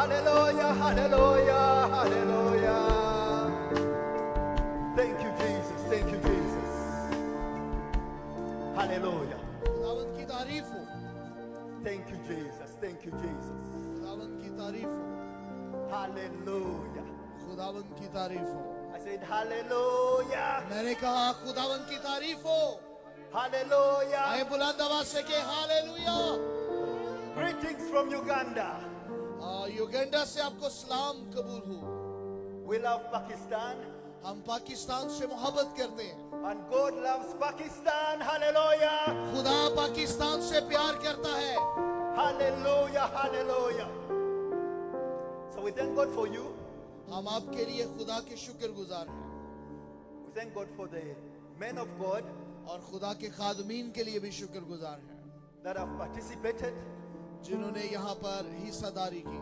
Hallelujah, hallelujah, hallelujah. Thank you, Jesus. Thank you, Jesus. Hallelujah. खुदावंद की तारीफ हो, Thank you, Jesus. Thank you, Jesus. खुदावंद की तारीफ हो, Hallelujah. खुदावंद की तारीफ हो। I said, hallelujah. मैंने कहा खुदावंद की तारीफ हो। Hallelujah. आए बुलंद आवाज से के hallelujah. Greetings from Uganda. Uganda से आपको सलाम कबूल हो। We love Pakistan. हम पाकिस्तान से मोहब्बत करते हैं, And God loves Pakistan. Hallelujah. खुदा पाकिस्तान से प्यार करता है। Hallelujah. Hallelujah. So we thank God for you. हम आपके लिए खुदा के शुक्रगुजार हैं We thank God for the men of God और खुदा के खादमीन के लिए भी शुक्रगुजार हैं that have participated जिन्होंने यहाँ पर हिस्सेदारी की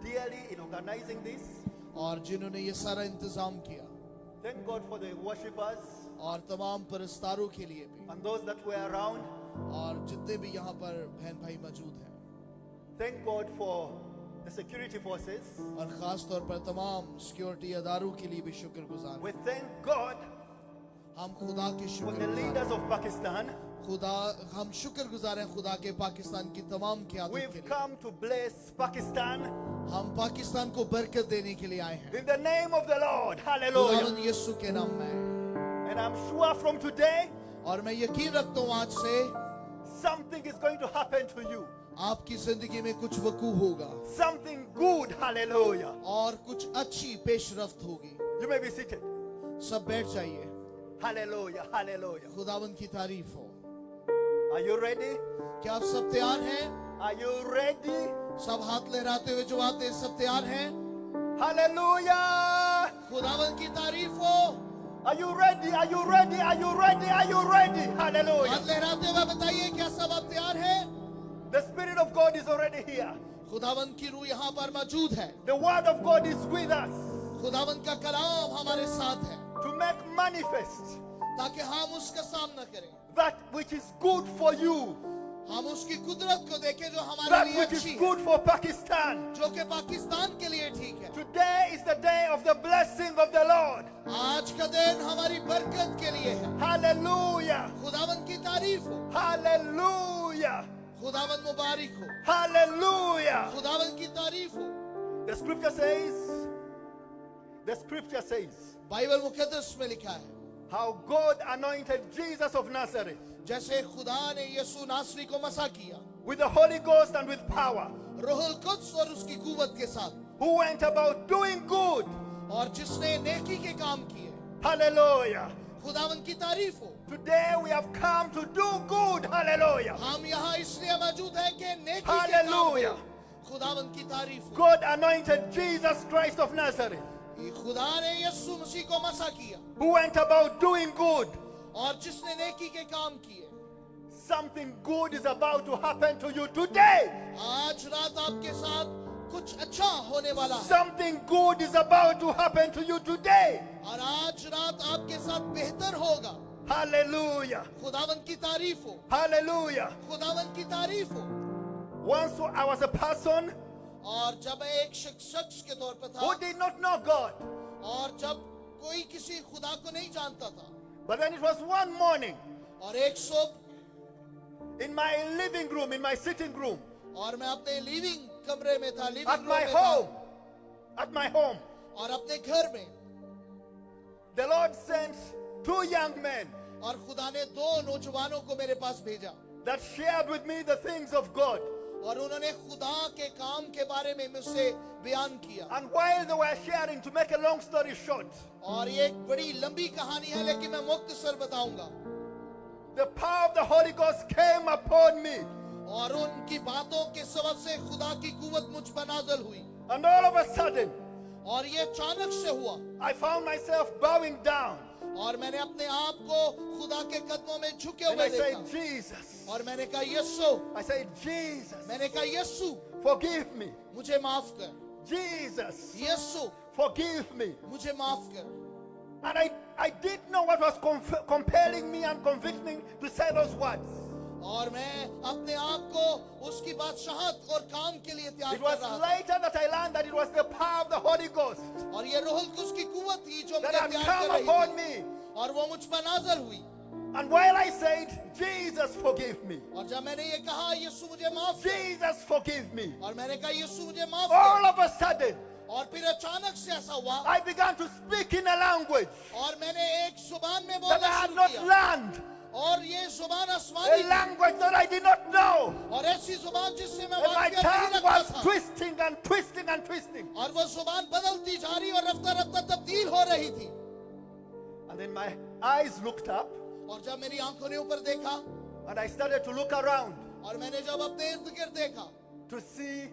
dearly in organizing this. और जिन्होंने ये सारा इंतजाम किया, Thank God for the worshippers और तमाम परस्तारों के लिए भी, and those that were around. और जितने भी यहाँ पर बहन भाई मौजूद हैं, Thank God for the security forces. और खास तौर पर तमाम सिक्योरिटी अदारों के लिए भी शुक्रगुजार We हैं। thank God हम खुदा के for the शुक्रगुजार leaders हैं। of Pakistan. हम शुक्रगुजार हैं खुदा के पाकिस्तान की तमाम क़यादत के We've लिए। come to bless Pakistan हम पाकिस्तान को बरकत देने के लिए आए हैं in the name of the Lord. Hallelujah. खुदावंद यीशु के नाम में। And I'm sure from today, और मैं यकीन रखता हूँ आज से something is going to happen to you. आपकी जिंदगी में कुछ वकू होगा Something good. Hallelujah. और कुछ अच्छी पेशरफ्त होगी। You may be seated. सब बैठ जाइए। Hallelujah. Hallelujah. खुदावंद की तारीफ हो। Are you ready? क्या आप सब तैयार हैं? Are you ready? सब हाथ लहराते हुए जो आते हैं, सब तैयार हैं? Hallelujah. खुदावंद की तारीफ हो। Are you ready? Are you ready? Are you ready? Are you ready? Hallelujah. हाथ लहराते हुए बताइए, क्या सब आप तैयार हैं? The Spirit of God is already here. खुदावंद की रूह यहाँ पर मौजूद है। The Word of God is with us खुदावंद का कलाम हमारे साथ है to make manifest ताकि हम उसका सामना करें, that which is good for you, हम उसकी कुदरत को देखें जो हमारे that लिए which अच्छी is है, good for Pakistan. जो कि पाकिस्तान के लिए ठीक है। Today is the day of the blessing of the Lord. आज का दिन हमारी बरकत के लिए है। Hallelujah. खुदावंद की तारीफ हो, Hallelujah. खुदावंद मुबारक हो, Hallelujah. खुदावंद की तारीफ हो। The scripture says बाइबल मुकद्दस में लिखा है, how God anointed Jesus of Nazareth जैसे खुदा ने यीशु नासरी को मसा किया with the Holy Ghost and with power, रूहुल कुद्स और उसकी कुव्वत के साथ, who went about doing good. और जिसने नेकी के काम किए। Hallelujah. खुदावंद की तारीफ हो। Today we have come to do good. Hallelujah. हम यहाँ इसलिए मौजूद हैं कि नेकी के काम Hallelujah. हो। खुदावंद की तारीफ हो। God anointed Jesus Christ of Nazareth, ये खुदा ने यीशु मसीह को मसा किया who went about doing good. और जिसने नेकी के काम किए। Something good is about to happen to you today. आज रात आपके साथ कुछ अच्छा होने वाला है। Something good is about to happen to you today. और आज रात आपके साथ बेहतर होगा। Hallelujah. खुदावंद की तारीफ हो, Hallelujah. खुदावंद की तारीफ हो। Once I was a person और जब मैं एक शख्स के तौर पर था, who did not know God. और जब कोई किसी खुदा को नहीं जानता था, But then it was one morning और एक सुबह in my living room, in my sitting room, और मैं अपने लिविंग कमरे में था, at लिविंग my रूम में था, home, at my home, और अपने घर में, the Lord sent two young men और खुदा ने दो नौजवानों को मेरे पास भेजा that shared with me the things of God. और उन्होंने खुदा के काम के बारे में मुझसे बयान किया। And while they were sharing, to make a long story short, और ये एक बड़ी लंबी कहानी है, लेकिन मैं मुख्तसर बताऊंगा। the power of the Holy Ghost came upon me. और उनकी बातों के सबब से खुदा की कुव्वत मुझ पर नाज़िल हुई। And all of a sudden, और ये अचानक से हुआ I found myself bowing down. और मैंने अपने आप को खुदा के कदमों में झुके And हुए I said, देखा Jesus. और मैंने कहा यीशु, I said, Jesus, मैंने कहा यीशु forgive me. मुझे माफ कर, Jesus, यीशु forgive me. मुझे माफ कर। And I didn't know what was compelling me and convicting me to say those words. और मैं अपने आप को उसकी बादशाहत और काम के लिए तैयार It कर was रहा था later that I learned that it was the power of the Holy Ghost और ये रूहुल कुद्स की कुव्वत थी जो that मुझे had तैयार come कर रही upon थी me. और वो मुझ पर नाज़िल हुई And while I said, Jesus, forgive me. और जब मैंने ये कहा यीशु मुझे माफ कर Jesus, forgive me. और मैंने कहा यीशु मुझे माफ All कर of a sudden, और फिर अचानक से ऐसा हुआ I began to speak in a language और मैंने एक जुबान में that बोलना I had शुरू not किया learned, और ये जुबान a आसमानी थी language that I did not know. और ऐसी जुबान जिससे मैं And my वाकिया नहीं tongue रखता was था twisting and twisting and twisting. और वो जुबान बदलती जा रही और रफ्ता रफ्ता तब्दील हो रही थी And then my eyes looked up और जब मेरी आंखों ने ऊपर देखा and I started to look around और मैंने जब अपने इर्द गिर्द देखा to see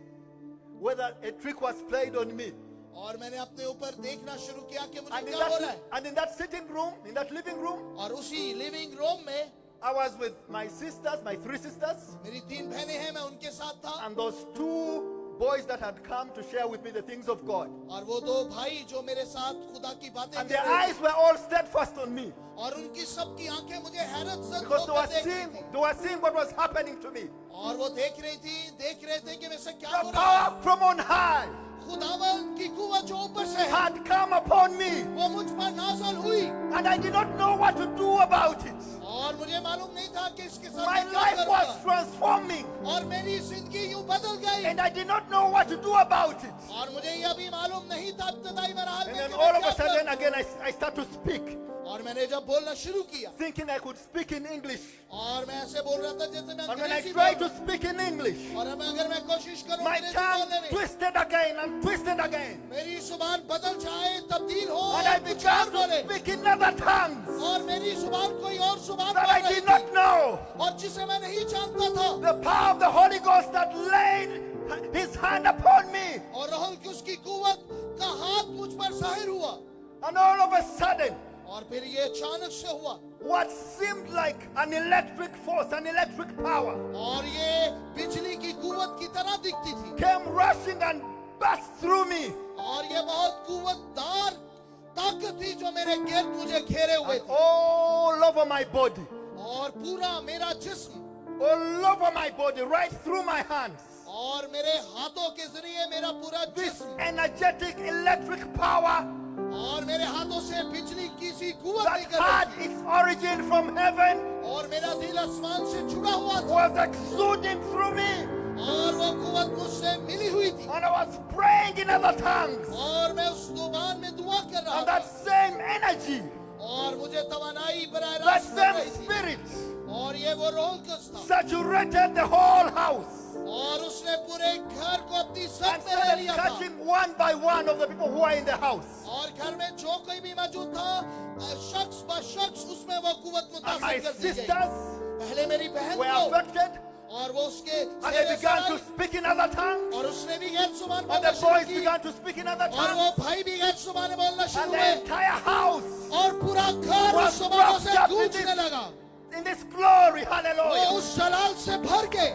whether a trick was played on me. और मैंने अपने ऊपर देखना शुरू किया कि मुझे And in क्या हो रहा है and in that sitting room, in that living room, और उसी लिविंग रूम में I was with my sisters, my 3 sisters, मेरी 3 बहनें हैं मैं उनके साथ था and those 2 boys that had come to share with me the things of God. और वो 2 भाई जो मेरे साथ खुदा की बातें And कर their रहे थे eyes were all steadfast on me और उनकी सबकी आंखें मुझे हैरत से because होकर देख रही थी they were seeing what was happening to me. और वो देख रहे थे कि वैसे क्या The हो रहा है power from on high खुदावन की कुव्वत जो ऊपर से है had come upon me, वो मुझ पर नाज़िल हुई and I did not know what to do about it. और मुझे मालूम नहीं था कि इसके साथ My मैं क्या life was करूंगा transforming, और मेरी जिंदगी यूं बदल गई and I did not know what to do about it. और मुझे ये भी मालूम नहीं था इब्तदाई मरहल And में then कि all मैं of a क्या sudden, करूं। again, I start to speak, और मैंने जब बोलना शुरू किया thinking I could speak in English. और मैं ऐसे बोल रहा था जैसे मैं And when I अंग्रेजी tried बोल to speak in English, और अब अगर मैं कोशिश करूं my अंग्रेजी tongue बोलने में twisted again and twisted again. मेरी जुबान बदल जाए तब्दील हो And I और कुछ began और to बोले speak in other tongues और मेरी जुबान कोई और जुबान that बोल I रही did थी not know. और जिसे मैं नहीं जानता था The power of the Holy Ghost that laid his hand upon me. और रहल की उसकी कुव्वत का हाथ मुझ पर जाहिर हुआ And all of a sudden, और फिर ये अचानक से हुआ what seemed like an electric force, an electric power, और ये बिजली की कुव्वत की तरह दिखती थी came rushing and burst through me. और ये बहुत कुव्वतदार ताकत थी जो मेरे गिर्द मुझे घेरे हुए And थे all over my body, और पूरा मेरा जिस्म all over my body, right through my hands. और मेरे हाथों के जरिए मेरा पूरा This जिस्म energetic electric power और मेरे हाथों से बिजली की सी कुव्वत that निकल had रही थी its origin from heaven और मेरा दिल आसमान से जुड़ा हुआ था was exuding through me. और वो कुव्वत मुझसे मिली हुई थी And I was praying in other tongues. और मैं उस जुबान में दुआ कर रहा And था that same energy, और मुझे तवानाई बराह that रास्त मिल same रही थी spirit और ये वो रोल कुछ था saturated the whole house और उसने पूरे घर को अपनी and सत में ले started लिया था touching one by one of the people who are in the house. और घर में जो कोई भी मौजूद था शख्स ब शख्स उसमें वो कुव्वत And my मुतासिर कर दी गई sisters पहले मेरी बहन were को affected, और वो उसके and they सेरे began to Sarai, speak in other tongues, और उसने भी गैर जुबान and बोलना the शुरू boys की began to speak in other और वो tongues, भाई भी गैर जुबान बोलना शुरू and हुए the entire house और पूरा घर was उस जुबानों से wrapped up गूंजने लगा in this glory. वो Hallelujah! उस जलाल से भर के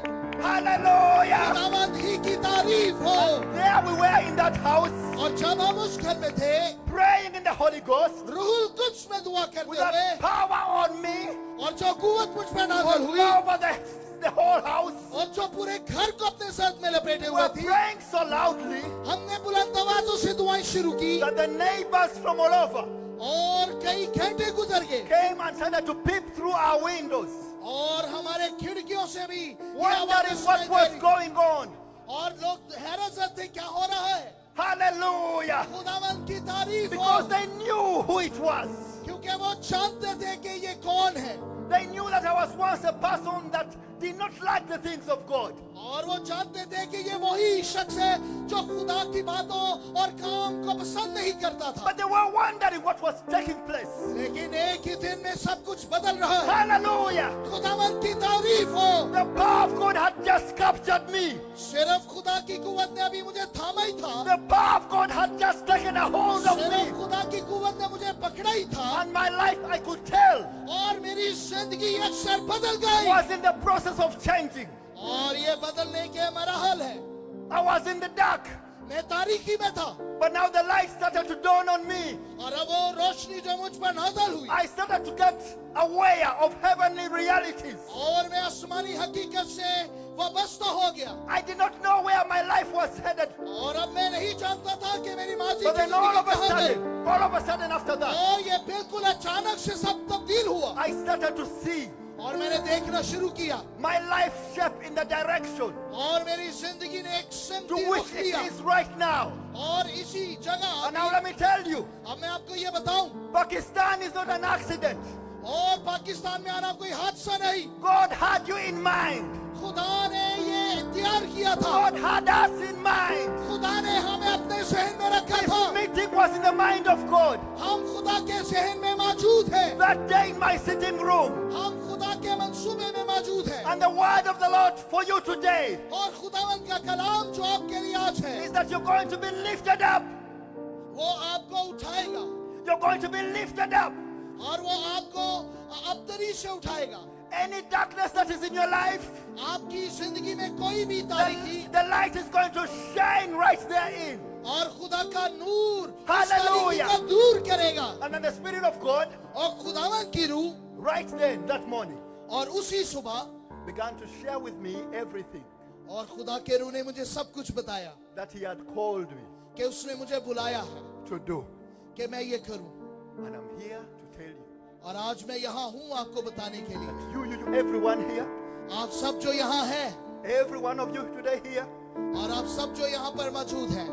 Hallelujah! खुदावंद ही की तारीफ हो There we were in that house, और जब हम उस घर में थे praying in the Holy Ghost रूहुल कुद्स में दुआ करते with हुए that power on me और जो कुव्वत मुझ पर नाज़िल all हुई over the whole house. और जो पूरे घर को अपने साथ में लपेटे We हुए were थी praying so loudly हमने बुलंद आवाजों से दुआएं शुरू की that the neighbors from all over और कई घंटे गुजर गए came and started to peep through our windows, और हमारे खिड़कियों से भी ये wondering आवाजें what सुनाई was दे रही। going on. और लोग हैरत थे क्या हो रहा है Hallelujah! खुदावंद की तारीफ हो Because they knew who it was. क्योंकि वो जानते थे कि ये कौन है They knew that I was once a person that did not like the things of God. और वो जानते थे कि ये वही शख्स है जो खुदा की बातों और काम को पसंद नहीं करता था But they were wondering what was taking place. लेकिन एक ही दिन में सब कुछ बदल रहा है Hallelujah! खुदावंद की तारीफ हो The power of God had just captured me. सिर्फ खुदा की कुव्वत ने अभी मुझे थामा ही था The power of God had just taken a hold of सिर्फ me. खुदा की कुव्वत ने मुझे पकड़ा ही था And my life, I could tell, और मेरी जिंदगी अक्सर बदल गई was in the process of changing. और ये बदलने के मराहल है I was in the dark. मैं तारीकी में था, But now the light started to dawn on me. और अब वो रोशनी जो मुझ पर नाज़िल हुई, I started to get aware of heavenly realities. और मैं आसमानी हकीकत से वाबस्ता हो गया। I did not know where my life was headed. और अब मैं नहीं जानता था कि मेरी माजी But की then all जिंदगी of a कहाँ गई। sudden, all of a sudden after that, और ये बिल्कुल अचानक से सब तब्दील हुआ, I started to see और मैंने देखना शुरू किया, my life shape in the direction और मेरी जिंदगी ने एक to सिमती which रुख it लिया। is right now. और इसी जगह And now let me tell you, अब मैं आपको ये बताऊं, Pakistan is not an accident. और पाकिस्तान में आना कोई हादसा नहीं, God had you in mind. खुदा ने ये तैयार किया था, God had us in mind. खुदा ने हमें अपने जहन में रखा This था, meeting was in the mind of God. हम खुदा के जहन में मौजूद हैं, That day in my sitting room. हम खुदा के मंसूबे में मौजूद हैं, And the word of the Lord for you today और खुदावंद का कलाम जो आपके लिए आज है is that you're going to be lifted up. वो आपको उठाएगा, You're going to be lifted up. और वो आपको अबतरी से उठाएगा। Any darkness that is in your life, आपकी जिंदगी में कोई भी तारीकी, the light is going to shine right therein. और खुदा का नूर उस Hallelujah. तारीकी को दूर करेगा, And then the Spirit of God, और खुदावंद की रूह right then, that morning, और उसी सुबह, began to share with me everything और खुदा के रूह ने मुझे सब कुछ बताया that He had called me कि उसने मुझे बुलाया है to do. कि मैं ये करूं, And I'm here to tell you. और आज मैं यहाँ हूँ आपको बताने के लिए। You, everyone here, आप सब जो यहाँ हैं, every one of you today here, और आप सब जो यहाँ पर मौजूद हैं,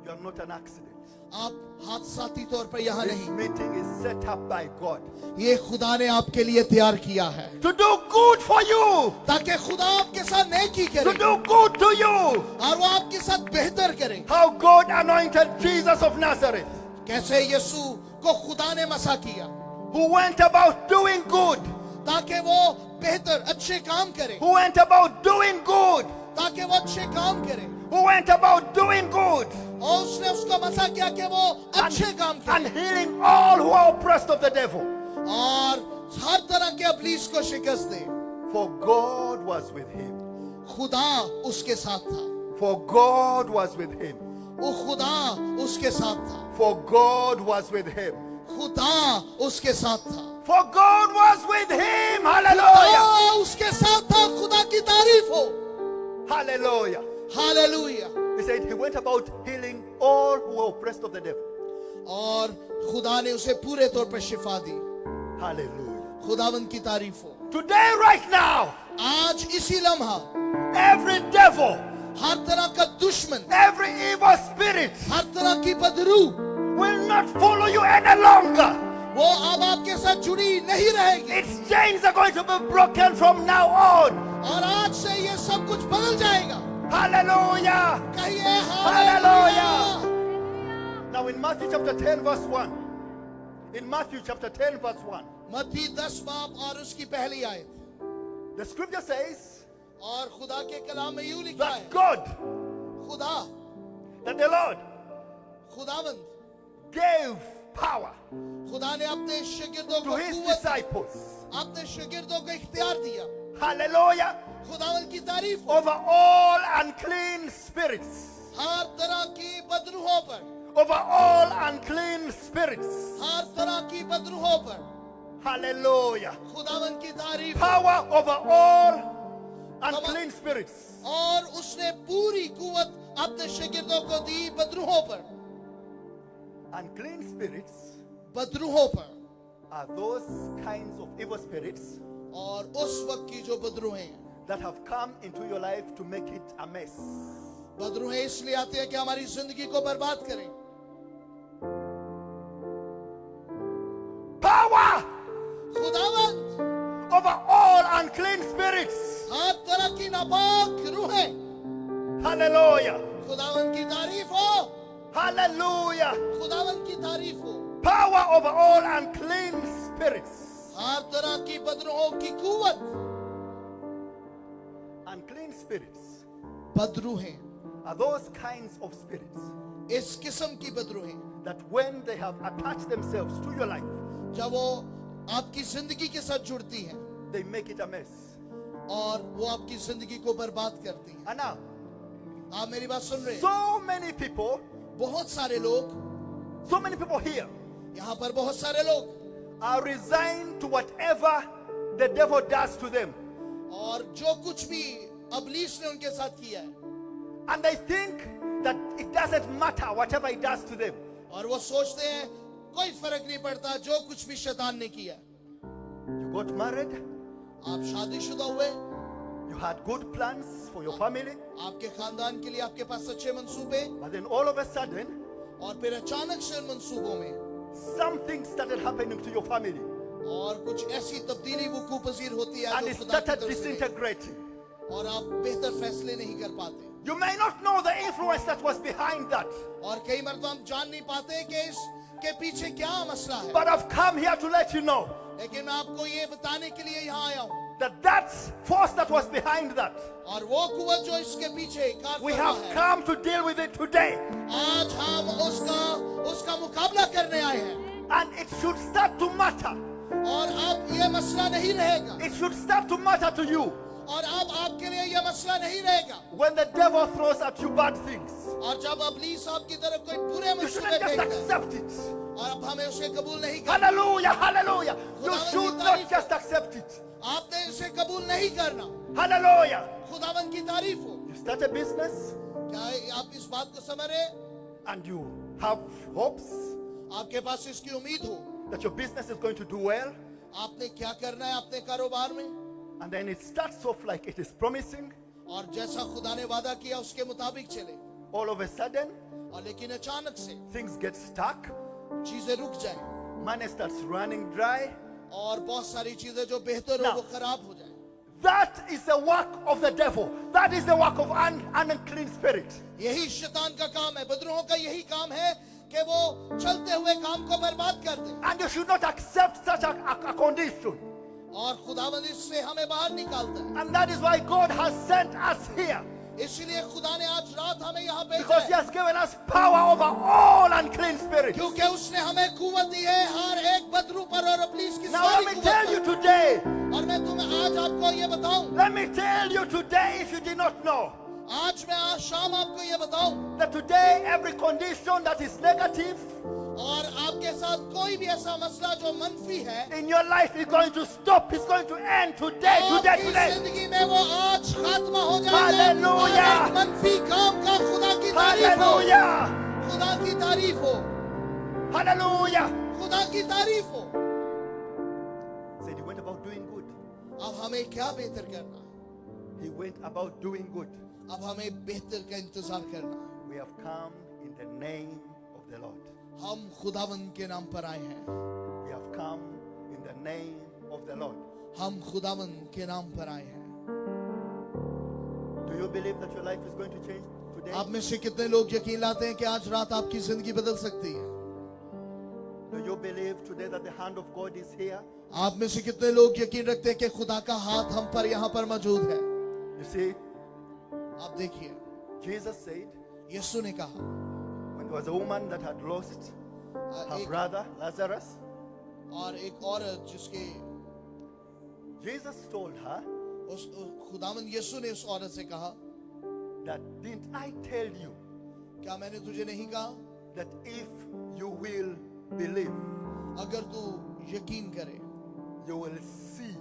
you are not an accident. आप हादसाती तौर पर यहाँ This नहीं, meeting is set up by God ये खुदा ने आपके लिए तैयार किया है to do good for you, ताकि खुदा आपके साथ नेकी to करे do good to you. और वो आपके साथ बेहतर करे। How God anointed Jesus of Nazareth, कैसे यीशु को खुदा ने मसा किया who went about doing good, ताकि वो बेहतर अच्छे काम करे, who went about doing good, ताकि वो अच्छे काम करे, who went about doing good, और उसने उसको मसा किया कि वो अच्छे काम and करे healing all who are oppressed of the devil. और हर तरह के अबलीस को शिकस्त दे। For God was with him. खुदा उसके साथ था, For God was with him. वो खुदा उसके साथ था, For God was with him. खुदा उसके साथ था, For God was with him. Hallelujah. खुदा उसके साथ था। खुदा की तारीफ हो, Hallelujah. Hallelujah. He said he went about healing all who were oppressed of the devil. और खुदा ने उसे पूरे तौर पर शिफा दी। Hallelujah. खुदावंद की तारीफ हो। Today, right now, आज इसी लम्हा every devil, हर तरह का दुश्मन, every evil spirit हर तरह की Badru will not follow you any longer. वो अब आपके साथ जुड़ी नहीं रहेगी, Its chains are going to be broken from now on. और आज से ये सब कुछ बदल जाएगा। Hallelujah. कहिए Hallelujah. Hallelujah. Now in Matthew chapter 10 verse 1. In Matthew chapter 10 verse 1. मत्ती 10 बाब और उसकी पहली आयत, The scripture says और खुदा के कलाम में यूं लिखा that है, God, खुदा, that the Lord खुदावंद, gave power खुदा ने अपने शागिर्दों to को his कुव्वत, disciples. अपने शागिर्दों को इख्तियार दिया। Hallelujah. खुदावंद की तारीफ हो, Over all unclean spirits. हर तरह की बदरूहों पर, Over all unclean spirits. हर तरह की बदरूहों पर, Hallelujah. खुदावंद की तारीफ हो। Power over all unclean spirits. और उसने पूरी कुव्वत अपने शागिर्दों को दी बदरूहों पर। Unclean spirits बदरूहों पर, are those kinds of evil spirits और उस वक्त की जो बदरूहें हैं, that have come into your life to make it a mess. बदरूहें इसलिए आती हैं कि हमारी जिंदगी को बर्बाद करें। Power खुदावंद over all unclean spirits. हर तरह की नापाक रूहें, Hallelujah. खुदावंद की तारीफ हो, Hallelujah. खुदावंद की तारीफ हो। Power over all unclean spirits. हर तरह की बदरूहों की कुव्वत, Unclean spirits बदरूहें, are those kinds of spirits इस किस्म की बदरूहें, that when they have attached themselves to your life, जब वो आपकी जिंदगी के साथ जुड़ती हैं they make it a mess. और वो आपकी जिंदगी को बर्बाद करती हैं। And now, आप मेरी बात सुन रहे हैं? So many people, बहुत सारे लोग, so many people here यहाँ पर बहुत सारे लोग, are resigned to whatever the devil does to them. और जो कुछ भी अबलीस ने उनके साथ किया है, And they think that it doesn't matter whatever he does to them. और वो सोचते हैं कोई फर्क नहीं पड़ता जो कुछ भी शैतान ने किया। You got married, आप शादीशुदा हुए, you had good plans for your family, आपके खानदान के लिए आपके पास अच्छे मंसूबे, but then all of a sudden, और फिर अचानक से उन मंसूबों में something started happening to your family. और कुछ ऐसी तब्दीली वकूअ पजीर होती है And जो it खुदा की started तरफ से नहीं, disintegrating. और आप बेहतर फैसले नहीं कर पाते। You may not know the influence that was behind that, और कई मर्तबा हम जान नहीं पाते कि इसके पीछे क्या मसला है, but I've come here to let you know लेकिन मैं आपको ये बताने के लिए यहाँ आया हूँ, that force that was behind that, और वो कुव्वत जो इसके पीछे कार we कर have रहा है, come to deal with it today. आज हम उसका मुकाबला करने आए हैं। And it should start to matter. और अब ये मसला नहीं रहेगा, It should start to matter to you और अब आपके लिए ये मसला नहीं रहेगा। when the devil throws at you bad things. और जब अबलीस आपकी तरफ कोई बुरे You मंसूबे shouldn't just फेंकता है, accept it. और अब हमें उसे कबूल नहीं करना, Hallelujah, hallelujah. You खुदावन की should तारीफ not just accept it. आपने इसे कबूल नहीं करना। Hallelujah. खुदावन की तारीफ हो। You start a business क्या आप इस बात को समझ रहे हैं? and you have hopes आपके पास इसकी उम्मीद हो, that your business is going to do well, आपने क्या करना है अपने कारोबार में, and then it starts off like it is promising. और जैसा खुदा ने वादा किया उसके मुताबिक चले, All of a sudden, और लेकिन अचानक से things get stuck. चीजें रुक जाए, Money starts running dry. और बहुत सारी चीजें जो बेहतर हो Now- वो खराब हो जाए। That is the work of the devil. That is the work of an unclean spirit. यही शैतान का काम है, बदरूहों का यही काम है कि वो चलते हुए काम को बर्बाद कर दे, And you should not accept such a condition. और खुदावंद इससे हमें बाहर निकालता है। And that is why God has sent us here. इसलिए खुदा ने आज रात हमें यहाँ भेजा Because He है, has given us power over all unclean spirits. क्योंकि उसने हमें कुव्वत दी है हर एक बदरू पर और अबलीस की Now सारी let me कुव्वत tell पर। you today. और मैं तुम्हें आज आपको ये बताऊं, Let me tell you today, if you did not know, आज मैं आज शाम आपको ये बताऊं, that today every condition that is negative और आपके साथ कोई भी ऐसा मसला जो मनफी है in your life is going to stop. It's going to end today, today, आपकी today. जिंदगी में वो आज खात्मा हो जाएगा। Hallelujah. हर एक मनफी काम का खुदा की तारीफ हो, Hallelujah. खुदा की तारीफ हो, Hallelujah. खुदा की तारीफ हो। Said he went about doing good. अब हमें क्या बेहतर करना, He went about doing good. अब हमें बेहतर का इंतजार करना। We have come in the name of the Lord. हम खुदावंद के नाम पर आए हैं, We have come in the name of the Lord. हम खुदावंद के नाम पर आए हैं। Do you believe that your life is going to change today? आप में से कितने लोग यकीन लाते हैं कि आज रात आपकी जिंदगी बदल सकती है? Do you believe today that the hand of God is here? आप में से कितने लोग यकीन रखते हैं कि खुदा का हाथ हम पर यहाँ पर मौजूद है? You see, आप देखिए, Jesus said, यीशु ने कहा, when there was a woman that had lost her एक brother Lazarus, और एक औरत जिसके Jesus told her उस खुदावंद यीशु ने उस औरत से कहा, that, didn't I tell you क्या मैंने तुझे नहीं कहा that if you will believe, अगर तू यकीन करे you will see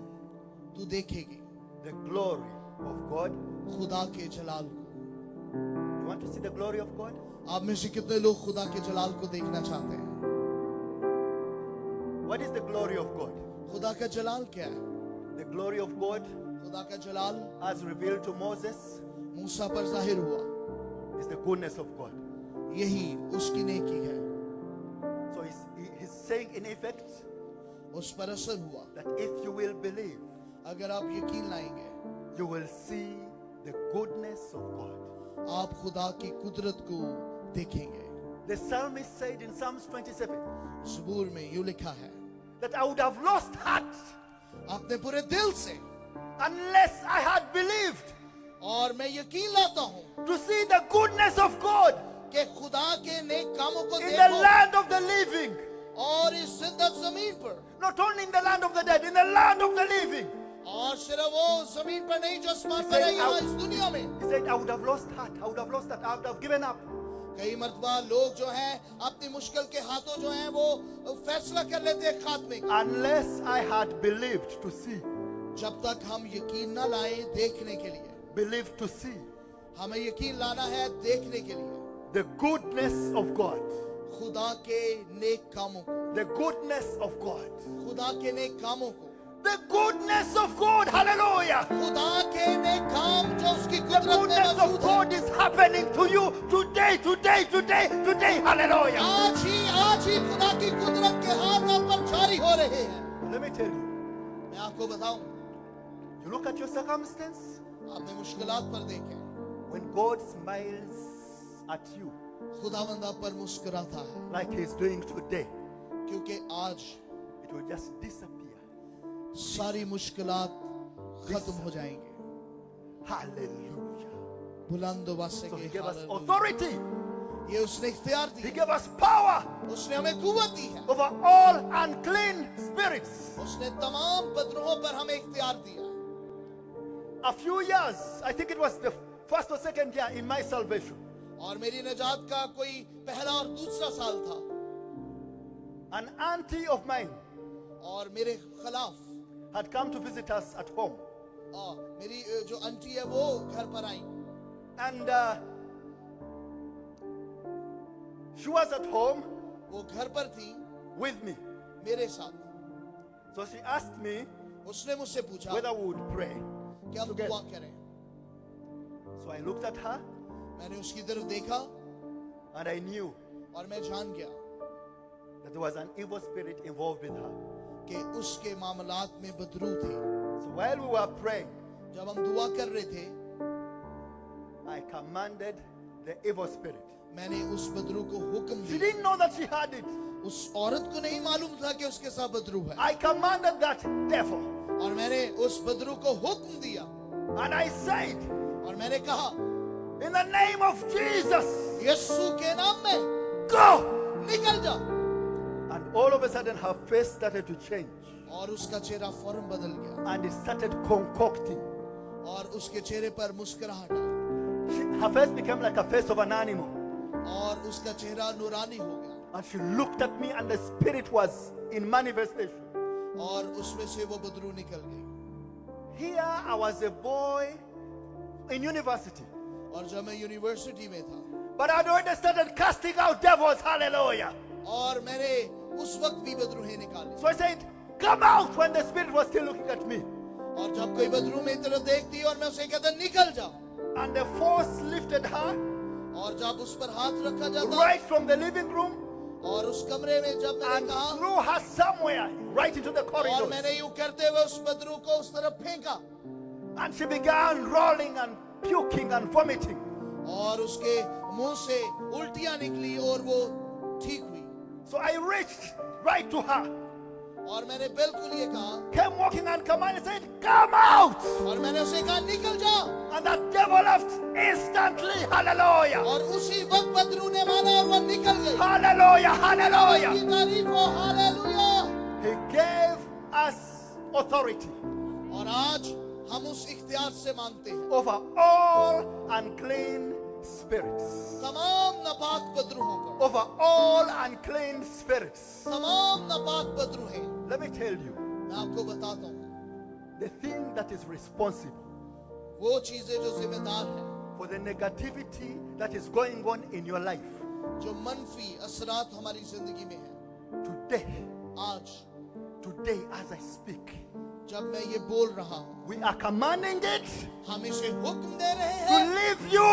तू देखेगी the glory of God? खुदा के जलाल को। You want to see the glory of God? आप में से कितने लोग खुदा के जलाल को देखना चाहते हैं? What is the glory of God? खुदा का जलाल क्या है? The glory of God, खुदा का जलाल as revealed to Moses, मूसा पर जाहिर हुआ, is the goodness of God. यही उसकी नेकी है, So he's saying in effect उस पर असर हुआ। that if you will believe, अगर आप यकीन लाएंगे you will see the goodness of God. आप खुदा की कुदरत को देखेंगे। The psalmist said in Psalms 27 ज़बूर में यूं लिखा है, that I would have lost heart अपने पूरे दिल से, unless I had believed और मैं यकीन लाता हूं to see the goodness of God कि खुदा के नेक कामों को in the देखो, land of the living. और इस जिंदा जमीन पर, Not only in the land of the dead, in the land of the living. और सिर्फ वो जमीन पर नहीं जो आसमान He पर है, said, यहाँ इस दुनिया में। He said, I would have lost heart, I would have lost that, I would have given up. कई मर्तबा लोग जो हैं अपनी मुश्किल के हाथों जो हैं वो फैसला कर लेते हैं खात्मे का, Unless I had believed to see, जब तक हम यकीन न लाए देखने के लिए। believed to see हमें यकीन लाना है देखने के लिए the goodness of God, खुदा के नेक कामों को, the goodness of God, खुदा के नेक कामों को, the goodness of God, hallelujah. खुदा के नेक काम जो उसकी The कुदरत में goodness of मौजूद है। God is happening to you today, today, today, today, hallelujah. आज ही खुदा की कुदरत के हाथ आप पर जारी हो रहे हैं। Let me tell you, मैं आपको बताऊं, you look at your circumstance, आपने मुश्किलात पर देखे, when God smiles at you खुदावंद आप पर मुस्कुराता है, like He's doing today, क्योंकि आज it will just disappear. सारी मुश्किलात खत्म हो जाएंगे। Hallelujah. बुलंद आवाज से So He कहिए, gave us हालेलुया। authority, ये उसने इख्तियार He the, gave us power उसने हमें कुव्वत दी है, over all unclean spirits. उसने तमाम बदरूहों पर हमें इख्तियार दिया। A few years, I think it was the first or second year in my salvation, और मेरी नजात का कोई पहला और दूसरा साल था, an auntie of mine और मेरे खिलाफ had come to visit us at home. मेरी जो आंटी है वो घर पर आई, And she was at home वो घर पर थी with me. मेरे साथ। So she asked me उसने मुझसे पूछा whether we would pray कि हम together. दुआ करें। So I looked at her मैंने उसकी तरफ देखा and I knew और मैं जान गया that there was an evil spirit involved with her. कि उसके मामलात में बदरू थे। So while we were praying, जब हम दुआ कर रहे थे, I commanded the evil spirit. मैंने उस बदरू को हुक्म She दिया। didn't know that she had it. उस औरत को नहीं मालूम था कि उसके साथ बदरू है, I commanded that devil और मैंने उस बदरू को हुक्म दिया and I said, और मैंने कहा, in the name of Jesus, यीशु के नाम में go! निकल जा। And all of a sudden her face started to change और उसका चेहरा फौरन बदल गया and it started concocting. और उसके चेहरे पर मुस्कुराहट आई Her face became like a face of an animal. और उसका चेहरा नूरानी हो गया And she looked at me and the spirit was in manifestation. और उसमें से वो बदरू निकल गई। Here I was a boy in university. और जब मैं यूनिवर्सिटी में था But I'd already started casting out devils. Hallelujah. और मैंने उस वक्त भी बदरूहें निकाली, So I said, come out, when the spirit was still looking at me. और जब कोई बदरू मेरी तरफ देखती और मैं उसे कहता निकल जा, And the force lifted her और जब उस पर हाथ रखा जाता right from the living room और उस कमरे में जब मैंने and कहा threw her somewhere right into the और corridor. मैंने यूं करते हुए उस बदरू को उस तरफ फेंका And she began rolling and puking and vomiting. और उसके मुंह से उल्टियां निकली और वो ठीक हुई। So I reached right to her, और मैंने बिल्कुल ये कहा came walking and commanded, said, come out! और मैंने उसे कहा निकल जा, And that devil left instantly. Hallelujah! और उसी वक्त बदरू ने माना और वो निकल गई। Hallelujah! Hallelujah! की तारीफ हो, hallelujah. He gave us authority और आज हम उस इख्तियार से मांगते हैं over all unclean spirits. तमाम नापाक बदरूहों पर, Over all unclean spirits. तमाम नापाक बदरूहें। Let me tell you, मैं आपको बताता हूँ the thing that is responsible वो चीजें जो जिम्मेदार हैं, for the negativity that is going on in your life जो मनफी असरात हमारी जिंदगी में है। today, आज as I speak, जब मैं ये बोल रहा हूँ, we are commanding it हम इसे हुक्म दे रहे to हैं leave you,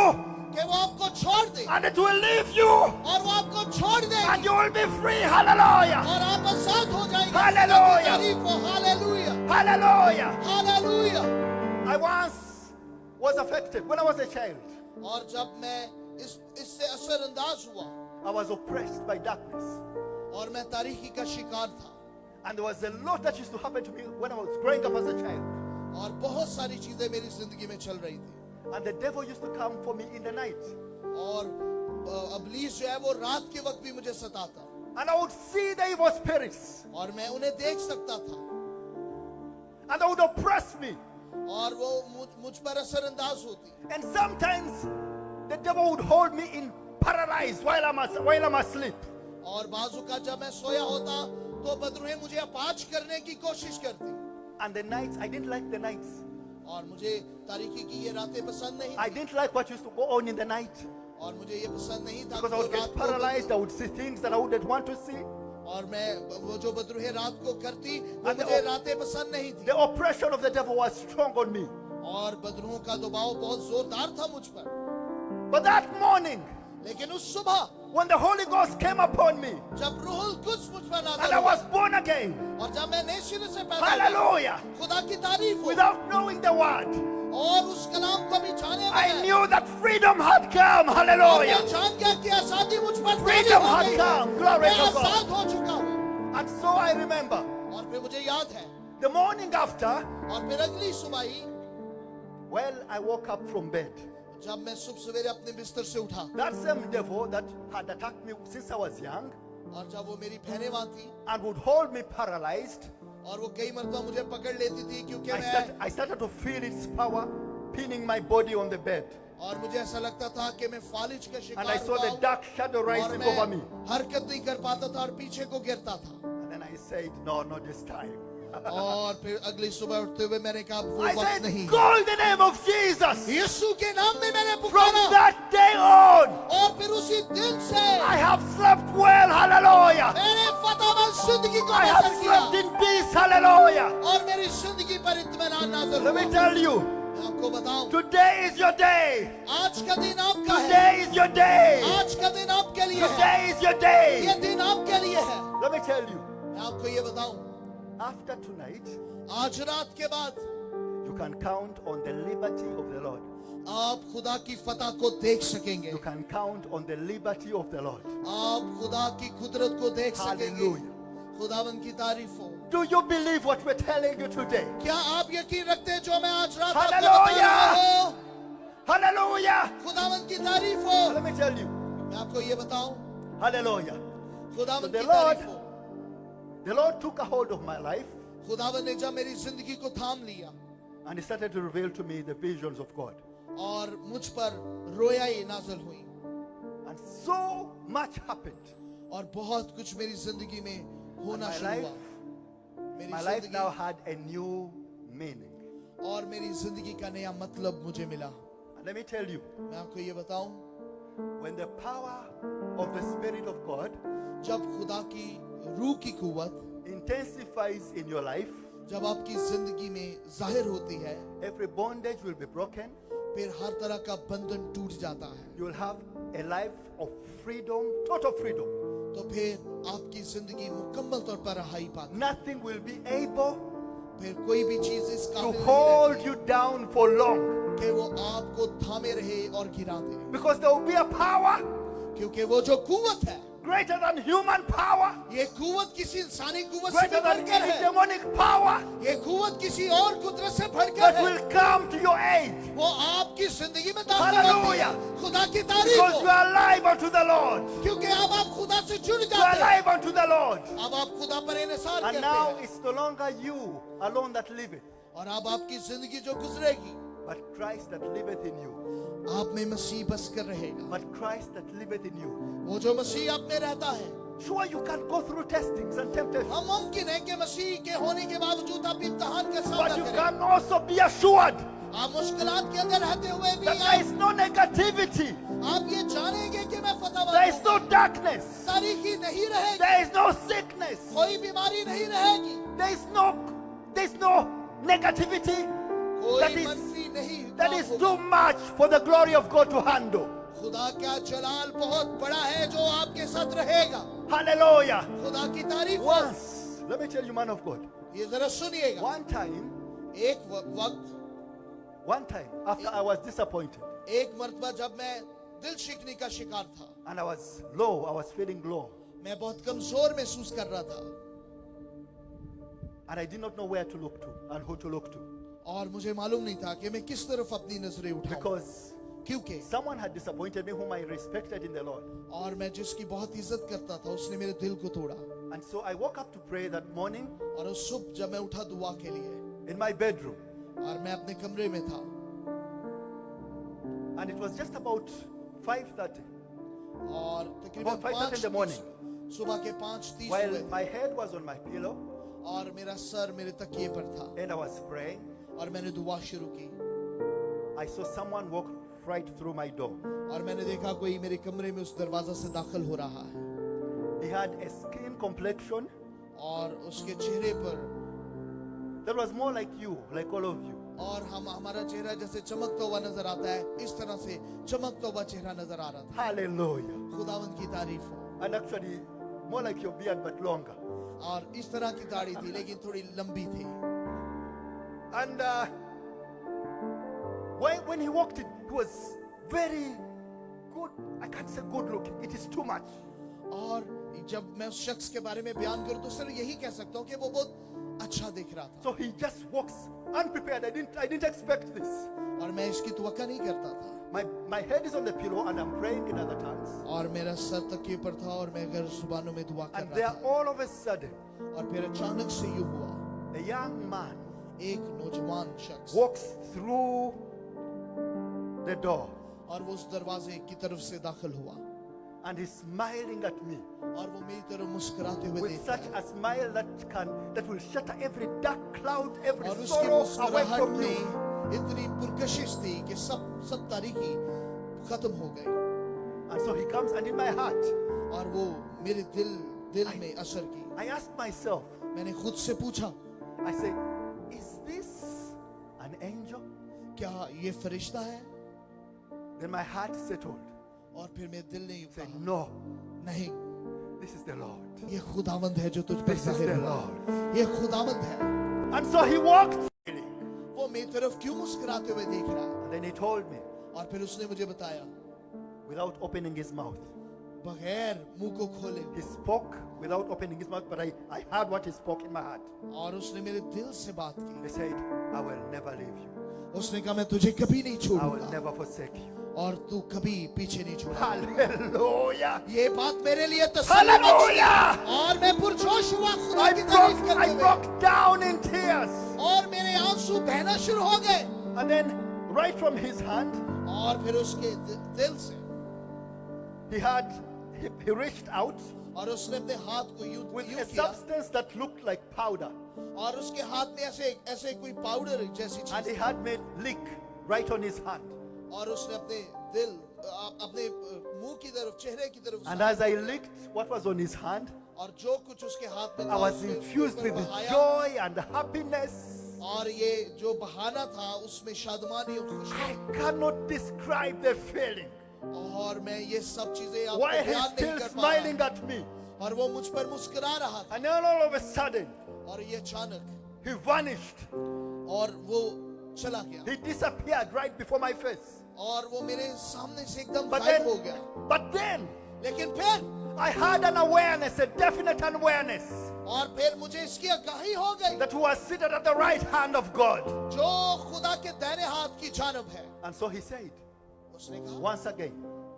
कि वो आपको छोड़ दे, and it will leave you, और वो आपको छोड़ and देगी you will be free. Hallelujah! और आप आजाद हो जाएंगे। हालेलुया। तारीफ हो, hallelujah, Hallelujah! Hallelujah. I once was affected when I was a child. और जब मैं इससे असरअंदाज हुआ I was oppressed by darkness, और मैं तारीकी का शिकार था and there was a lot that used to happen to me when I was growing up as a child. और बहुत सारी चीजें मेरी जिंदगी में चल रही थी And the devil used to come for me in the night, और अबलीस जो है वो रात के वक्त भी मुझे सताता and I would see the evil spirits, और मैं उन्हें देख सकता था and they would oppress me. और वो मुझ पर असरअंदाज होती। And sometimes the devil would hold me in paralyzed while I'm asleep. और बाजू का जब मैं सोया होता तो बदरूहें मुझे अपाच करने की कोशिश करती। And the nights, I didn't like the nights. और मुझे तारीकी की ये रातें पसंद नहीं I थी। didn't like what used to go on in the night. और मुझे ये पसंद नहीं था Because I कि would रात get को paralyzed, I would see things that I wouldn't want to see. और मैं वो जो बदरूहें रात को करती वो And the मुझे op- रातें पसंद नहीं थी। The oppression of the devil was strong on me. और बदरूहों का दबाव बहुत जोरदार था मुझ पर। But that morning, लेकिन उस सुबह when the Holy Ghost came upon me जब रूहुल कुद्स मुझ पर and नाज़िल I हुआ was born again, और जब मैं नए सिरे से पैदा हुआ, hallelujah, खुदा की तारीफ हो, without knowing the word, और उस कलाम को भी जाने I में knew that freedom had come, और hallelujah. मैं जान गया कि आजादी मुझ पर Freedom तारीफ हो had गई है। come, glory मैं to God. आजाद हो चुका हूँ। And so I remember और फिर मुझे याद है the morning after, और फिर अगली सुबह ही well, I woke up from bed. जब मैं सुबह सवेरे अपने बिस्तर से उठा That same devil that had attacked me since I was young और जब वो मेरी बहनें वहां थी and would hold me paralyzed, और वो कई मरतबा मुझे पकड़ लेती थी क्योंकि I started to feel its power pinning my body on the bed. और मुझे ऐसा लगता था कि मैं फालिज का And I शिकार saw the हुआ हूं dark shadow और rising मैं over me. हरकत नहीं कर पाता था और पीछे को गिरता था। And then I said, no, not this time. और फिर अगली सुबह उठते हुए मैंने कहा वो I वक्त said, नहीं। call the name of Jesus. यीशु के नाम में मैंने From पुकारा that day on, और फिर उसी दिन से I have slept well, hallelujah. मैंने फतेहमंद जिंदगी को I have बसर किया slept in peace, hallelujah. और मेरी जिंदगी पर इत्मीनान नाज़िल Let हुआ। me tell you, मैं आपको बताऊं today is your day. आज का दिन आपका है। Today is your day. आज का दिन आपके लिए है। Today is your day. ये दिन आपके लिए है। Let me tell you, मैं आपको ये बताऊं after tonight, आज रात के बाद you can count on the liberty of the Lord. आप खुदा की फतह को देख सकेंगे। You can count on the liberty of the Lord. आप खुदा की कुदरत को देख सकेंगे। Hallelujah. खुदावन की तारीफ हो। Do you believe what we're telling you today? क्या आप यकीन रखते हैं जो मैं आज रात आपको बता Hallelujah. रहा हूं? Hallelujah. खुदावन की तारीफ हो। Let me tell you, मैं आपको ये बताऊं hallelujah. खुदावन So the की Lord- तारीफ हो। The Lord took a hold of my life खुदावन ने जब मेरी जिंदगी को थाम लिया and He started to reveal to me the visions of God. और मुझ पर रोयाई नाज़िल हुई And so much happened. और बहुत कुछ मेरी जिंदगी में And होना my शुरू life, हुआ। मेरी my life जिंदगी now had a new meaning. और मेरी जिंदगी का नया मतलब मुझे मिला। And let me tell you, मैं आपको ये बताऊं when the power of the Spirit of God जब खुदा की रूह की कुव्वत intensifies in your life, जब आपकी जिंदगी में जाहिर होती है every bondage will be broken. फिर हर तरह का बंधन टूट जाता है। You will have a life of freedom, total freedom. तो फिर आपकी जिंदगी मुकम्मल तौर पर रहाई पाती। Nothing will be able फिर कोई भी चीज इस to काबिल नहीं hold रहती you down for long. कि वो आपको थामे रहे और गिरा दे। Because there will be a power क्योंकि वो जो कुव्वत है greater than human power, ये कुव्वत किसी इंसानी कुव्वत से greater भी than बढ़कर any है। demonic power ये कुव्वत किसी और कुदरत से बढ़कर that है। will come to your aid. वो आपकी जिंदगी में दाखिल होती है। Hallelujah. खुदा की तारीफ Because हो। you are alive unto the Lord. क्योंकि अब आप खुदा से जुड़ You are जाते हैं। alive unto the Lord. अब आप खुदा पर इन्हिसार And करते now हैं it's no longer you alone that liveth, और अब आपकी जिंदगी जो गुजरेगी but Christ that liveth in you. आप में मसीह बस कर रहेगा। But Christ that liveth in you. वो जो मसीह आप में रहता है Sure, you can go through testings and temptations, हम मुमकिन है कि मसीह के होने के बावजूद आप इम्तिहान का सामना but you करें। can also be assured आप मुश्किलात के अंदर रहते हुए भी that there is no negativity, आप ये जानेंगे कि मैं there is no फतह darkness, तारीखी नहीं रहेगी, there is no sickness, कोई बीमारी नहीं रहेगी, there is no negativity कोई that is मनफी नहीं that काम is होगा। too much for the glory of God to handle. खुदा का जलाल बहुत बड़ा है जो आपके साथ रहेगा। Hallelujah. खुदा की तारीफ हो। Once, let me tell you, man of God, ये जरा सुनिएगा। one time, एक वक्त after I was disappointed एक मर्तबा जब मैं दिल शिकनी का शिकार था, and I was low, I was feeling low, मैं बहुत कमजोर महसूस कर रहा था and I did not know where to look to and who to look to, और मुझे मालूम नहीं था कि मैं किस तरफ अपनी नजरें उठाऊं, because क्योंकि someone had disappointed me whom I respected in the Lord. और मैं जिसकी बहुत इज्जत करता था उसने मेरे दिल को तोड़ा। And so I woke up to pray that morning और उस सुबह जब मैं उठा दुआ के लिए in my bedroom. और मैं अपने कमरे में था And it was just about 5:30 और तकरीबन About 5:30 in the morning. सुबह के 5:30 while हुए थे my head was on my pillow और मेरा सर मेरे तकिए पर था and I was praying. और मैंने दुआ शुरू की I saw someone walk right through my door. और मैंने देखा कोई मेरे कमरे में उस दरवाजा से दाखिल हो रहा है He had a skin complexion और उसके चेहरे पर that was more like you, like all of you. और हमारा चेहरा जैसे चमकता हुआ नजर आता है इस तरह से चमकता हुआ चेहरा नजर आ रहा था Hallelujah. खुदावंद की तारीफ हो And actually, more like your beard but longer. और इस तरह की दाढ़ी थी लेकिन थोड़ी लंबी थी And when he walked in, he was very good. I can't say good looking. It is too much. और जब मैं उस शख्स के बारे में बयान करूं तो सिर्फ यही कह सकता हूं कि वो बहुत अच्छा दिख रहा था So he just walks unprepared. I didn't expect this. और मैं इसकी तवक्का नहीं करता था My head is on the pillow and I'm praying in other tongues. और मेरा सर तकिए पर था और मैं गैर जुबानों में दुआ कर And रहा there था all of a sudden, और फिर अचानक से यूं हुआ a young man एक नौजवान शख्स walks through the door और वो उस दरवाजे की तरफ से दाखिल हुआ and he's smiling at me और वो मेरी तरफ मुस्कुराते हुए with देख such रहा है a smile that will shatter every dark cloud, every और उसकी sorrow away मुस्कुराहट from में you. इतनी पुरकशिश थी कि सब तारीकी खत्म हो गई And so he comes, and in my heart, और वो मेरे दिल में असर की I asked myself, मैंने खुद से पूछा I said, is this an angel? क्या ये फरिश्ता है Then my heart settled. और फिर मेरे दिल ने यूं Said, कहा no, नहीं this is the Lord. ये खुदावंद है जो तुझ पर This is जाहिर the हुआ Lord. ये खुदावंद है And so he walked, वो मेरी तरफ क्यों मुस्कुराते हुए देख रहा है and then he told me, और फिर उसने मुझे बताया without opening his mouth. बगैर मुंह को खोले He spoke without opening his mouth, but I heard what he spoke in my heart. और उसने मेरे दिल से बात He की said, I will never leave you. उसने कहा मैं तुझे कभी नहीं I will छोड़ूंगा never forsake you. और तू कभी पीछे नहीं छोड़ेगा Hallelujah. ये बात मेरे लिए तसल्ली बख्श Hallelujah. थी। और मैं पुरजोश हुआ खुदा I की तारीफ broke, करते I हुए broke down in tears. और मेरे आंसू बहना शुरू हो गए And then, right from his hand, और फिर उसके दिल से he reached out और उसने अपने हाथ को यूं with यूं a किया substance that looked like powder. और उसके हाथ में ऐसे कोई पाउडर जैसी And he चीज had made lick right on his hand. और उसने अपने मुंह की तरफ चेहरे की तरफ And as I licked what was on his hand, और जो कुछ उसके हाथ में I था was उसने infused ऊपर with बहाया joy and happiness. और ये जो बहाना था उसमें शादमानी और खुशी I cannot describe the feeling. और मैं ये सब चीजें आपको Why he's बयान नहीं still कर पा smiling रहा at me. और वो मुझ पर मुस्कुरा रहा था And then all of a sudden, और ये अचानक he vanished. और वो चला गया He disappeared right before my face. और वो मेरे सामने से एकदम But गायब then, हो गया but then, लेकिन फिर I had an awareness, a definite awareness, और फिर मुझे इसकी आगाही हो गई that he was seated at the right hand of God. जो खुदा के दाहिने हाथ की जानब है And so he said, उसने कहा once again,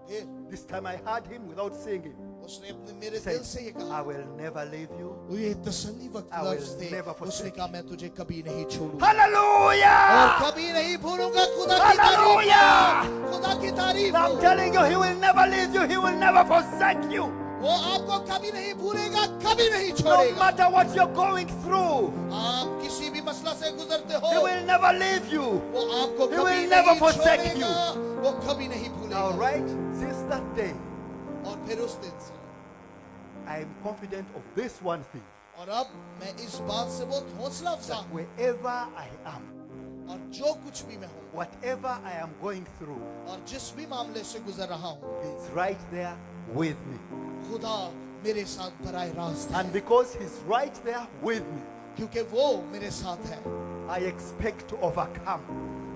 फिर this time I heard him without seeing him. उसने अपने मेरे He दिल से ये said, कहा I will never leave you. ये तसल्ली वक्त I will लफ्ज़ थे never उसने forsake कहा मैं तुझे कभी नहीं छोड़ूंगा और Hallelujah! कभी नहीं भूलूंगा खुदा की तारीफ हो खुदा की तारीफ I'm हो telling you, he will never leave you. He will never forsake you. वो आपको कभी नहीं भूलेगा कभी नहीं No छोड़ेगा matter what you're going through, आप किसी भी मसला से गुजरते he हो will never leave you. वो आपको He कभी will never नहीं forsake छोड़ेगा वो कभी नहीं All भूलेगा right, since that day, और फिर उस दिन से I am confident of this one thing. और अब मैं इस बात से बहुत हौसला अफजा That हूं wherever I am, और जो कुछ भी मैं हूं whatever I am going through, और जिस भी मामले से गुजर रहा हूं he's right there with me. खुदा मेरे साथ बराह रास्त है And because he's right there with me, क्योंकि वो मेरे साथ है I expect to overcome.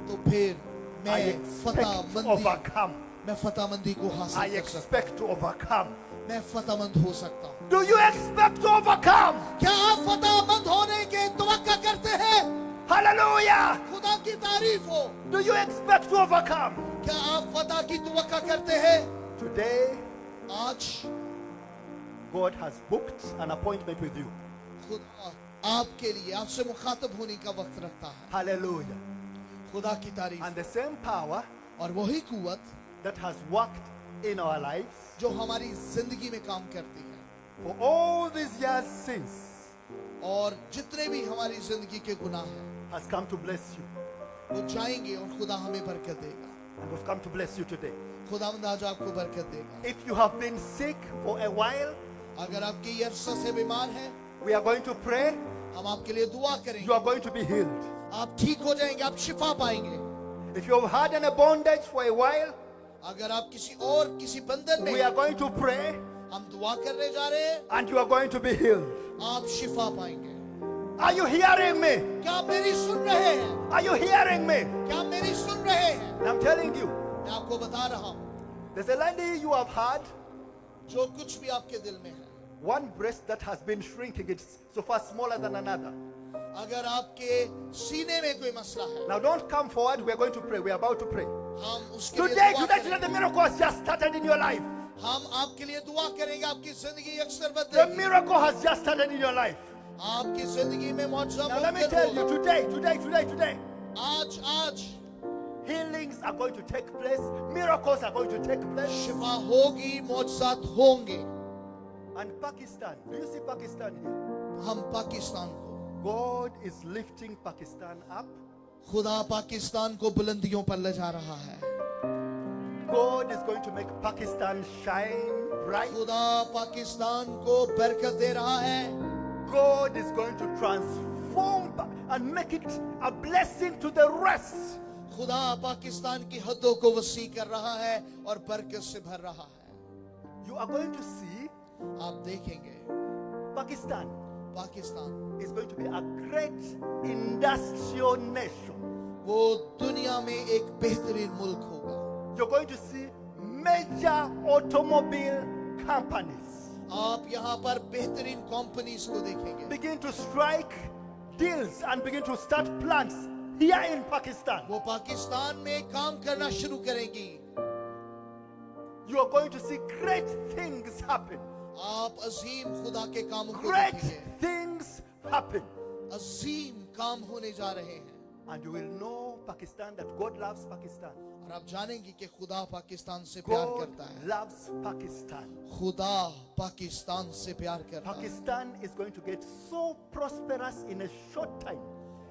तो फिर I मैं expect to overcome. मैं फतहमंदी को I हासिल कर सकता expect to overcome. हूं मैं फतहमंद हो सकता हूं Do you expect to overcome? क्या आप फतहमंद होने के तवक्का करते हैं Hallelujah! खुदा की तारीफ हो Do you expect to overcome? क्या आप फतह की तवक्का करते हैं Today, आज God has booked an appointment with you. खुदा आपके लिए आपसे मुखातब होने का वक्त रखता है Hallelujah. खुदा की तारीफ And the same power और वही कुवत that has worked in our lives जो हमारी जिंदगी में काम करती है for all these years since और जितने भी हमारी जिंदगी के गुनाह हैं has come to bless you. वो जाएंगे और खुदा हमें बरकत देगा And we've come to bless you today. खुदावंद आज आपको बरकत देगा If you have been sick for a while, अगर आपके ये अरसा से बीमार हैं we are going to pray. हम आपके लिए दुआ You करेंगे are going to be healed. आप ठीक हो जाएंगे आप शिफा पाएंगे If you have had an bondage for a while, अगर आप किसी और किसी बंधन में we are going to pray हम दुआ करने जा रहे हैं and you are going to be healed. आप शिफा पाएंगे Are you hearing me? क्या आप मेरी सुन रहे हैं Are you hearing me? क्या आप मेरी सुन रहे हैं I'm telling you, मैं आपको बता रहा हूँ there's a lady you have had, जो कुछ भी आपके दिल में है one breast that has been shrinking. It's so far smaller than another. अगर आपके सीने में कोई मसला है Now don't come forward. We are going to pray. We are about to pray. हम उसके लिए Today, दुआ today, करेंगे the miracle has just started in your life. हम आपके लिए दुआ करेंगे आपकी जिंदगी अक्सर The बदलेगी miracle has just started in your life. आपकी जिंदगी में मौजूद Now let me tell you, today, आज healings are going to take place. Miracles are going to take place. शिफा होगी मौजूद होंगे And Pakistan, do you see Pakistan here? हम पाकिस्तान को God is lifting Pakistan up. खुदा पाकिस्तान को बुलंदियों पर ले जा रहा है God is going to make Pakistan shine bright. खुदा पाकिस्तान को बरकत दे रहा है God is going to transform and make it a blessing to the rest. खुदा पाकिस्तान की हदों को वसी कर रहा है और बरकत से भर रहा है You are going to see आप देखेंगे Pakistan Pakistan is going to be a great industrial nation. वो दुनिया में एक बेहतरीन मुल्क होगा You're going to see major automobile companies आप यहाँ पर बेहतरीन कंपनीज को देखेंगे begin to strike deals and begin to start plants here in Pakistan. वो पाकिस्तान में काम करना शुरू करेंगी You are going to see great things happen. आप अजीम खुदा के कामों को Great देखेंगे things happen. अजीम काम होने जा रहे हैं And you will know Pakistan, that God loves Pakistan. और आप जानेंगे कि खुदा पाकिस्तान से प्यार God करता है loves Pakistan. खुदा पाकिस्तान से प्यार करता है Pakistan is going to get so prosperous in a short time.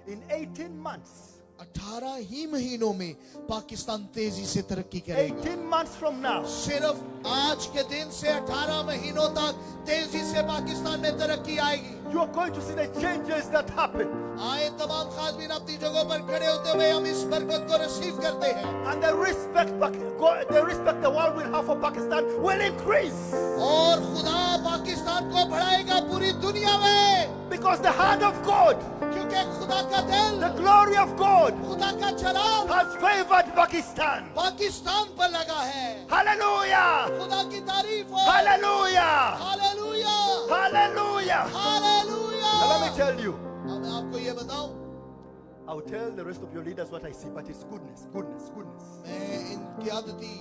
In 18 months. 18 ही महीनों में पाकिस्तान तेजी से तरक्की करेगा 18 months from now. सिर्फ आज के दिन से 18 महीनों तक तेजी से पाकिस्तान में तरक्की आएगी You are going to see the changes that happen. आए तमाम खासबीन अपनी जगहों पर खड़े होते हुए हम इस बरकत को रिसीव करते हैं And the respect the world will have for Pakistan will increase. और खुदा पाकिस्तान को बढ़ाएगा पूरी दुनिया में Because the hand of God, क्योंकि खुदा का दिल the glory of God खुदा का जलाल has favored Pakistan. पाकिस्तान पर लगा है Hallelujah! खुदा की तारीफ हो Hallelujah! Hallelujah Hallelujah! Hallelujah Now let me tell you, अब मैं आपको ये बताऊं I'll tell the rest of your leaders what I see, but it's goodness, goodness, goodness. मैं इन क़यादती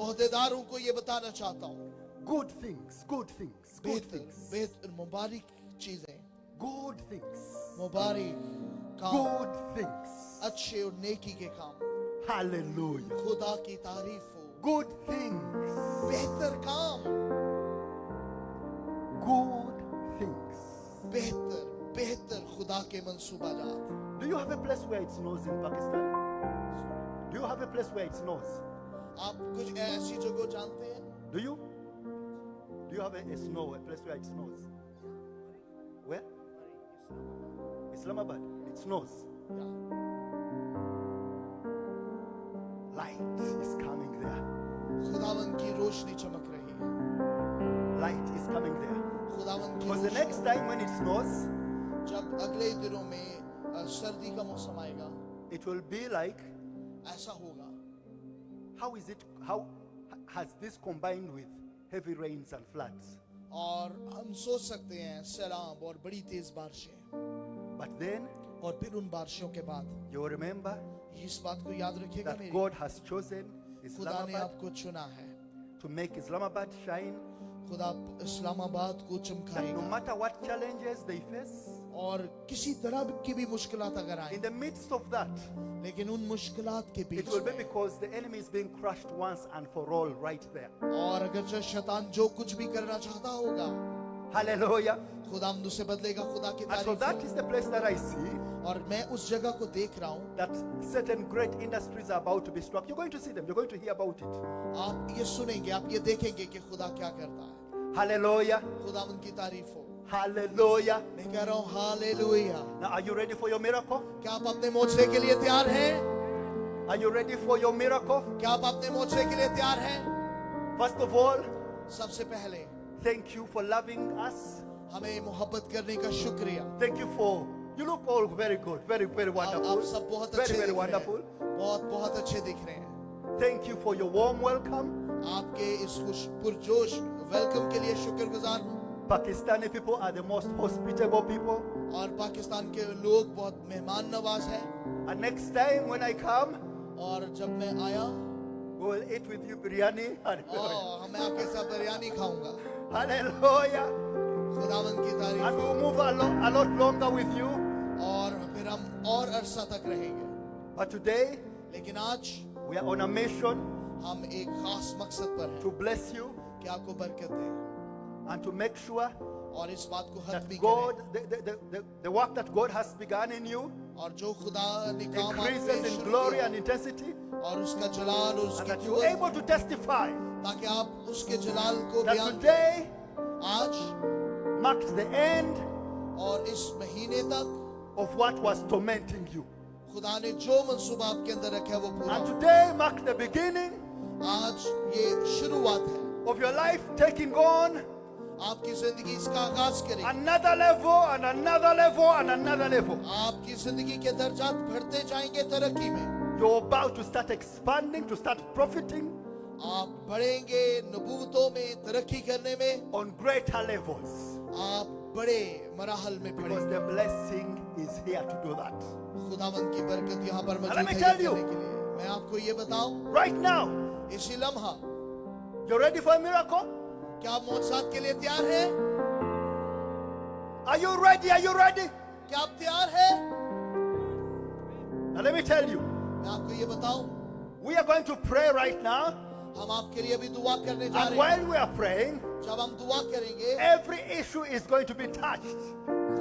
ओहदेदारों को ये बताना चाहता हूँ Good things, good things, good बेहतर things, बेहतर मुबारक चीजें good things, मुबारक काम good things. अच्छे और नेकी के काम Hallelujah. खुदा की तारीफ हो Good things, बेहतर काम good things. बेहतर बेहतर खुदा के मंसूबाजात Do you have a place where it snows in Pakistan? Do you have a place where it snows? आप कुछ ऐसी जगह जानते हैं Do you? Do you have a snow, a place where it snows? Where? Islamabad. It snows. Light is coming there. खुदावन की रोशनी चमक रही है Light is coming there. खुदावन की Because the Roshni next time when it snows, जब अगले दिनों में सर्दी का मौसम आएगा it will be like, ऐसा होगा how has this combined with heavy rains and floods? और हम सोच सकते हैं सैलाब और बड़ी तेज बारिशें But then और फिर उन बारिशों के बाद you remember इस बात को याद रखिएगा that मेरी God has chosen खुदा ने Islamabad आपको चुना है to make Islamabad shine. खुदा इस्लामाबाद को That no चमकाएगा matter what challenges they face, और किसी तरह की भी मुश्किलात अगर आए, in the midst of that, लेकिन उन मुश्किलात के it बीच will be में, because the enemy is being crushed once and for all right there. और अगर जो शैतान जो कुछ भी करना चाहता होगा, Hallelujah. खुदावंद उसे बदलेगा। खुदा की And so तारीफ that हो। is the place that I see और मैं उस जगह को देख रहा हूँ। that certain great industries are about to be struck. You're going to see them. You're going to hear about it. आप ये सुनेंगे, आप ये देखेंगे कि खुदा क्या करता है। Hallelujah. खुदावंद की तारीफ हो। Hallelujah. मैं कह रहा हूँ hallelujah. Now, are you ready for your miracle? क्या आप अपने मोचरे के लिए तैयार हैं? Are you ready for your miracle? क्या आप अपने मोचरे के लिए तैयार हैं? First of all, सबसे पहले thank you for loving us. हमें मोहब्बत करने का शुक्रिया। Thank you for, you look all very good, very, very आप wonderful. सब बहुत Very, अच्छे very दिख रहे wonderful. हैं। बहुत बहुत अच्छे दिख रहे हैं। Thank you for your warm welcome. आपके इस खुश पुरजोश वेलकम के लिए शुक्रगुजार हूँ। Pakistani people are the most hospitable people. और पाकिस्तान के लोग बहुत मेहमान नवाज हैं। And next time when I come, और जब मैं आया, we will eat with you biryani. Hallelujah. मैं आपके साथ बिरयानी खाऊंगा। Hallelujah. खुदावंद की तारीफ And we हो। will move a lot longer with you. और फिर हम और अरसा तक रहेंगे। But today, लेकिन आज we are on a mission हम एक खास मकसद पर हैं to bless you कि आपको बरकत दे and to make sure और इस बात को हद that भी God, करें। the work that God has begun in you और जो खुदा ने काम आप में increases in शुरू glory किया, and intensity, और उसका जलाल और and उसकी that you're कुव्वत, able to testify ताकि आप उसके जलाल को that बयान करें। today आज marked the end और इस महीने तक of what was tormenting you. खुदा ने जो मंसूबा आपके अंदर रखा है वो पूरा And हो। today marked the beginning आज ये शुरुआत है। of your life taking on आपकी जिंदगी इसका आगाज करेगी। another level and another level and another level. आपकी जिंदगी के दर्जात बढ़ते जाएंगे तरक्की में। You're about to start expanding, to start profiting आप बढ़ेंगे नबूवतों में, तरक्की करने में। on greater levels आप बड़े मराहल में because बढ़ेंगे। the blessing is here to do that. खुदावंद की बरकत यहाँ पर let मौजूद me है tell ये you. करने के लिए। मैं आपको ये बताऊं, Right now, इसी लम्हा you're ready for a miracle? क्या आप मौजूद के लिए तैयार हैं? Are you ready? Are you ready? क्या आप तैयार हैं? Now let me tell you, मैं आपको ये बताऊं, we are going to pray right now, हम आपके लिए अभी दुआ करने जा and रहे हैं। while we are praying, जब हम दुआ करेंगे, every issue is going to be touched.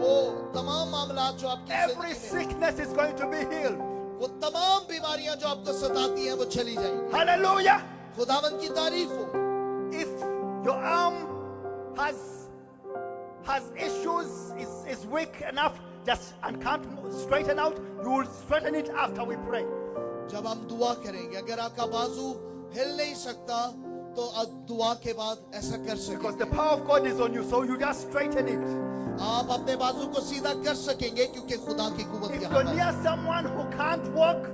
वो तमाम मामलात जो आपकी Every जिंदगी में, sickness is going to be healed. वो तमाम बीमारियां जो आपको सताती हैं, वो चली जाएंगी। Hallelujah. खुदावंद की तारीफ हो। If your arm has issues, is weak enough, just and can't straighten out, you will straighten it after we pray. जब हम दुआ करेंगे, अगर आपका बाजू हिल नहीं सकता, तो अब दुआ के बाद ऐसा कर Because the सकेंगे। power of God is on you, so you just straighten it. आप अपने बाजू को सीधा कर सकेंगे क्योंकि खुदा की कुव्वत If यहाँ you're पर है। near someone who can't walk,